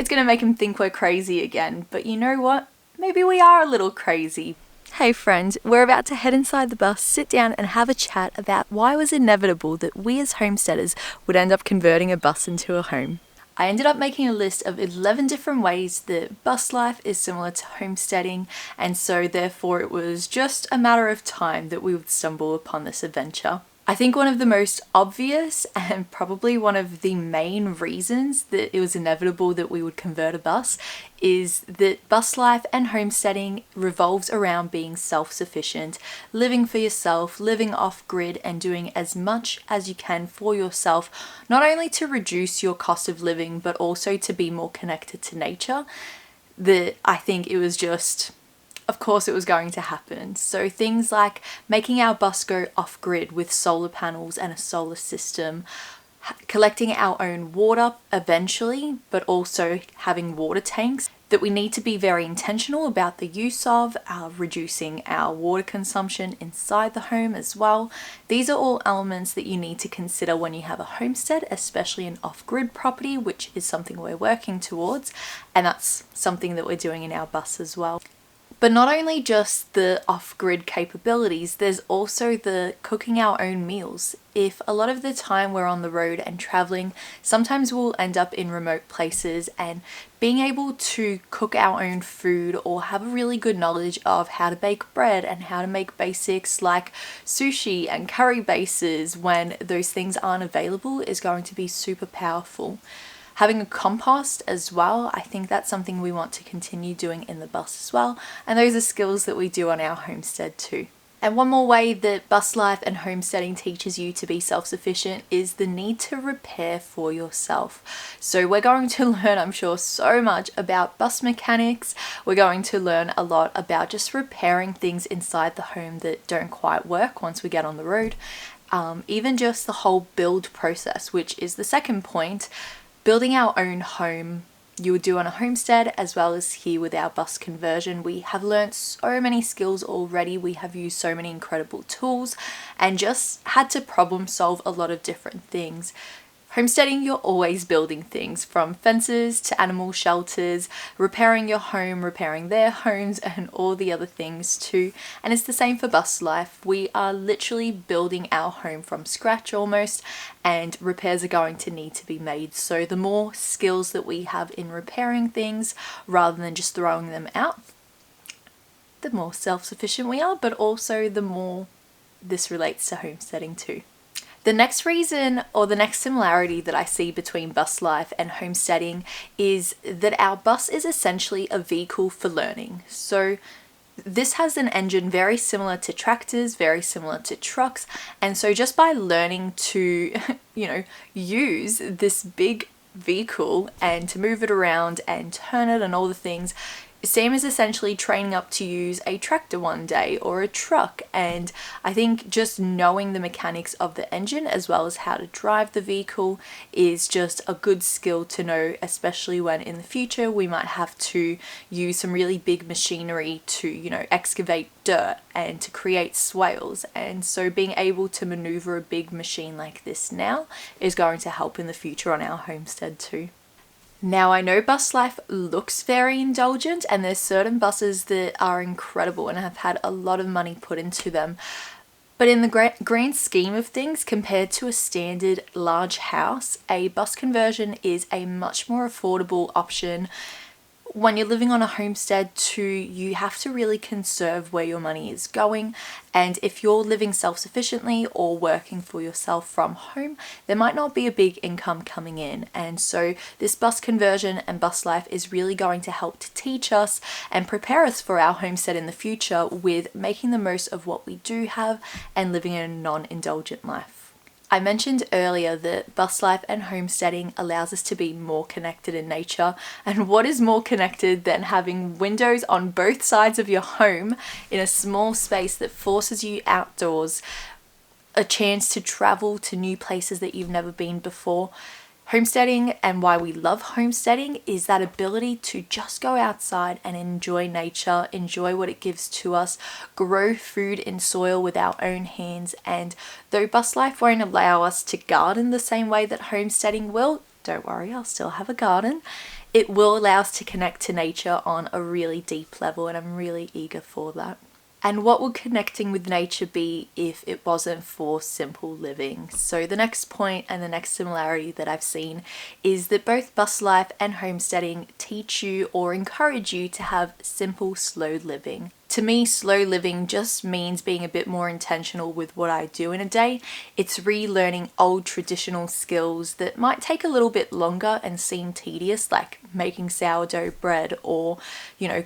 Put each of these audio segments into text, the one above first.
It's gonna make him think we're crazy again, but you know what? Maybe we are a little crazy. Hey friend, we're about to head inside the bus, sit down and have a chat about why it was inevitable that we as homesteaders would end up converting a bus into a home. I ended up making a list of 11 different ways that bus life is similar to homesteading, and so therefore it was just a matter of time that we would stumble upon this adventure. I think one of the most obvious and probably one of the main reasons that it was inevitable that we would convert a bus is that bus life and homesteading revolves around being self-sufficient, living for yourself, living off-grid and doing as much as you can for yourself, not only to reduce your cost of living but also to be more connected to nature. That I think it was just... Of course it was going to happen. So things like making our bus go off-grid with solar panels and a solar system, collecting our own water eventually, but also having water tanks that we need to be very intentional about the use of, reducing our water consumption inside the home as well. These are all elements that you need to consider when you have a homestead, especially an off-grid property, which is something we're working towards, and that's something that we're doing in our bus as well. But not only just the off-grid capabilities, there's also the cooking our own meals. If a lot of the time we're on the road and traveling, sometimes we'll end up in remote places, and being able to cook our own food or have a really good knowledge of how to bake bread and how to make basics like sushi and curry bases when those things aren't available is going to be super powerful. Having a compost as well, I think that's something we want to continue doing in the bus as well, and those are skills that we do on our homestead too. And one more way that bus life and homesteading teaches you to be self-sufficient is the need to repair for yourself. So we're going to learn, I'm sure, so much about bus mechanics. We're going to learn a lot about just repairing things inside the home that don't quite work once we get on the road. Even just the whole build process, which is the second point. Building our own home, you would do on a homestead as well as here with our bus conversion. We have learnt so many skills already. We have used so many incredible tools and just had to problem solve a lot of different things. Homesteading, you're always building things from fences to animal shelters, repairing your home, repairing their homes, and all the other things too. And it's the same for bus life. We are literally building our home from scratch almost, and repairs are going to need to be made. So the more skills that we have in repairing things rather than just throwing them out, the more self-sufficient we are, but also the more this relates to homesteading too. The next reason, or the next similarity that I see between bus life and homesteading is that our bus is essentially a vehicle for learning. So this has an engine very similar to tractors, very similar to trucks, and so just by learning to, use this big vehicle and to move it around and turn it and all the things, same as essentially training up to use a tractor one day or a truck. And I think just knowing the mechanics of the engine as well as how to drive the vehicle is just a good skill to know, especially when in the future we might have to use some really big machinery to, excavate dirt and to create swales. And so being able to maneuver a big machine like this now is going to help in the future on our homestead too. Now, I know bus life looks very indulgent, and there's certain buses that are incredible and have had a lot of money put into them. But in the grand scheme of things, compared to a standard large house, a bus conversion is a much more affordable option. When you're living on a homestead too, you have to really conserve where your money is going, and if you're living self-sufficiently or working for yourself from home, there might not be a big income coming in. And so this bus conversion and bus life is really going to help to teach us and prepare us for our homestead in the future with making the most of what we do have and living a non-indulgent life. I mentioned earlier that bus life and homesteading allows us to be more connected in nature, and what is more connected than having windows on both sides of your home in a small space that forces you outdoors, a chance to travel to new places that you've never been before. Homesteading, and why we love homesteading, is that ability to just go outside and enjoy nature, enjoy what it gives to us, grow food in soil with our own hands. And though bus life won't allow us to garden the same way that homesteading will, don't worry, I'll still have a garden. it will allow us to connect to nature on a really deep level, and I'm really eager for that. And what would connecting with nature be if it wasn't for simple living? So the next point and the next similarity that I've seen is that both bus life and homesteading teach you or encourage you to have simple, slow living. To me, slow living just means being a bit more intentional with what I do in a day. It's relearning old traditional skills that might take a little bit longer and seem tedious, like making sourdough bread or,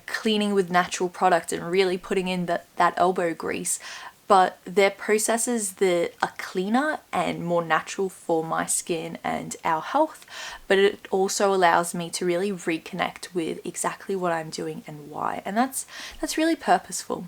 cleaning with natural products and really putting in that elbow grease. But they're processes that are cleaner and more natural for my skin and our health, but it also allows me to really reconnect with exactly what I'm doing and why, and that's really purposeful.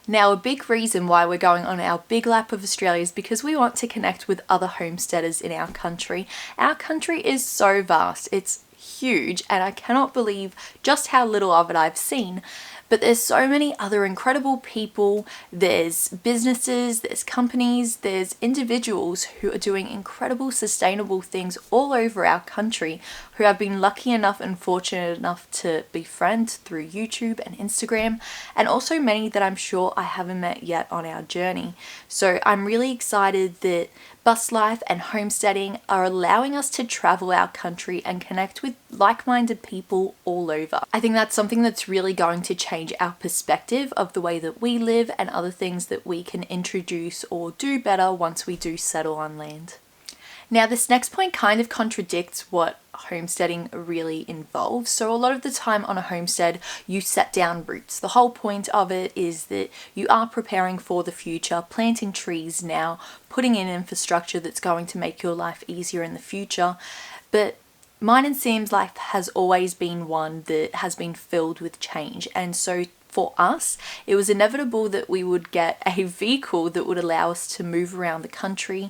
Now, a big reason why we're going on our big lap of Australia is because we want to connect with other homesteaders in our country. Our country is so vast, it's huge, and I cannot believe just how little of it I've seen. But there's so many other incredible people, there's businesses, there's companies, there's individuals who are doing incredible sustainable things all over our country who have been lucky enough and fortunate enough to befriend through YouTube and Instagram, and also many that I'm sure I haven't met yet on our journey. So I'm really excited that bus life and homesteading are allowing us to travel our country and connect with like-minded people all over. I think that's something that's really going to change our perspective of the way that we live and other things that we can introduce or do better once we do settle on land. Now, this next point kind of contradicts what homesteading really involves. So a lot of the time on a homestead, you set down roots. The whole point of it is that you are preparing for the future, planting trees now, putting in infrastructure that's going to make your life easier in the future. But mine and Sam's life has always been one that has been filled with change. And so for us, it was inevitable that we would get a vehicle that would allow us to move around the country.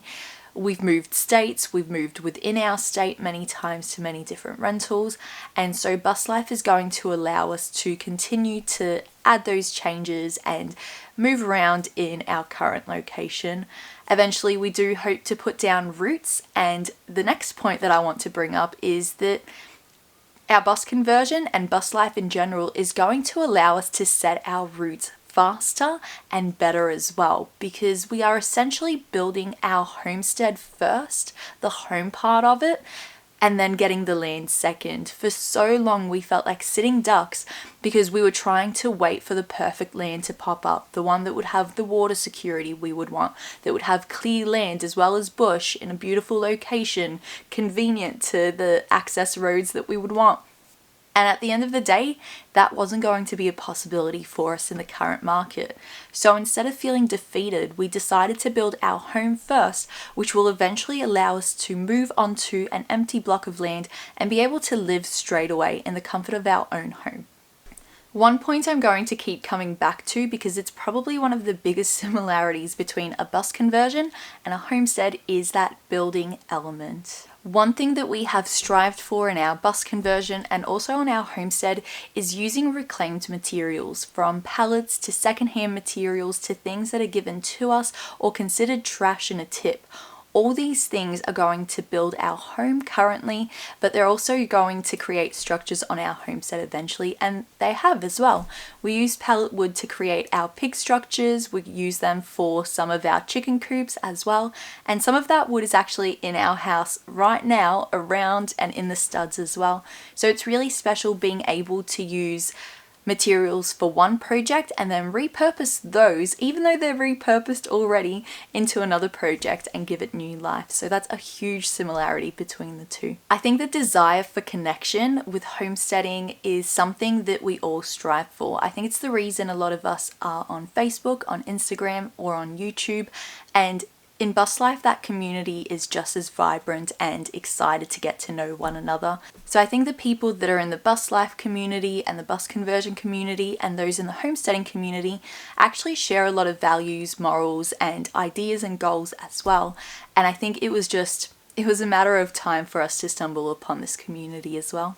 We've moved states, we've moved within our state many times to many different rentals, and so bus life is going to allow us to continue to add those changes and move around in our current location. Eventually, we do hope to put down roots, and the next point that I want to bring up is that our bus conversion and bus life in general is going to allow us to set our roots faster and better as well, because we are essentially building our homestead first, the home part of it, and then getting the land second. For so long we felt like sitting ducks because we were trying to wait for the perfect land to pop up, the one that would have the water security we would want, that would have clear land as well as bush in a beautiful location, convenient to the access roads that we would want. And at the end of the day, that wasn't going to be a possibility for us in the current market. So instead of feeling defeated, we decided to build our home first, which will eventually allow us to move onto an empty block of land and be able to live straight away in the comfort of our own home. One point I'm going to keep coming back to, because it's probably one of the biggest similarities between a bus conversion and a homestead, is that building element. One thing that we have strived for in our bus conversion and also on our homestead is using reclaimed materials, from pallets to secondhand materials to things that are given to us or considered trash in a tip. All these things are going to build our home currently, but they're also going to create structures on our homestead eventually, and they have as well. We use pallet wood to create our pig structures, we use them for some of our chicken coops as well, and some of that wood is actually in our house right now, around and in the studs as well. So it's really special being able to use materials for one project and then repurpose those, even though they're repurposed already, into another project and give it new life. So that's a huge similarity between the two. I think the desire for connection with homesteading is something that we all strive for. I think it's the reason a lot of us are on Facebook, on Instagram, or on YouTube, and in bus life, that community is just as vibrant and excited to get to know one another. So I think the people that are in the bus life community and the bus conversion community and those in the homesteading community actually share a lot of values, morals, and ideas and goals as well. And I think it was a matter of time for us to stumble upon this community as well.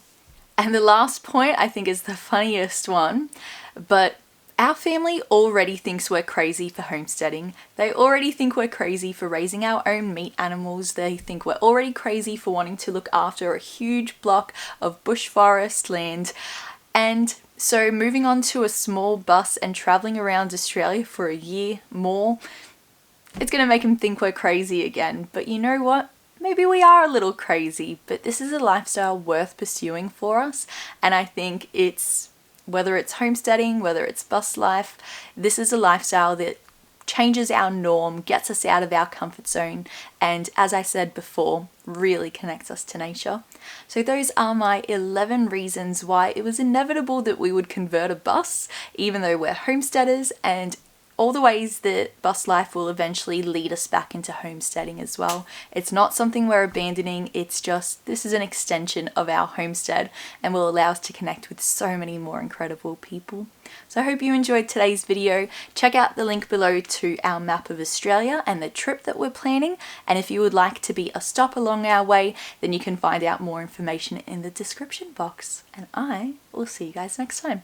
And the last point I think is the funniest one, but Our family already thinks we're crazy for homesteading. They already think we're crazy for raising our own meat animals. They think we're already crazy for wanting to look after a huge block of bush forest land. And so moving on to a small bus and traveling around Australia for a year more, it's going to make them think we're crazy again. But you know what? Maybe we are a little crazy, but this is a lifestyle worth pursuing for us. And I think whether it's homesteading, whether it's bus life, this is a lifestyle that changes our norm, gets us out of our comfort zone, and as I said before, really connects us to nature. So those are my 11 reasons why it was inevitable that we would convert a bus, even though we're homesteaders, and all the ways that bus life will eventually lead us back into homesteading as well. It's not something we're abandoning, it's just this is an extension of our homestead and will allow us to connect with so many more incredible people. So I hope you enjoyed today's video. Check out the link below to our map of Australia and the trip that we're planning, and if you would like to be a stop along our way, then you can find out more information in the description box. And I will see you guys next time.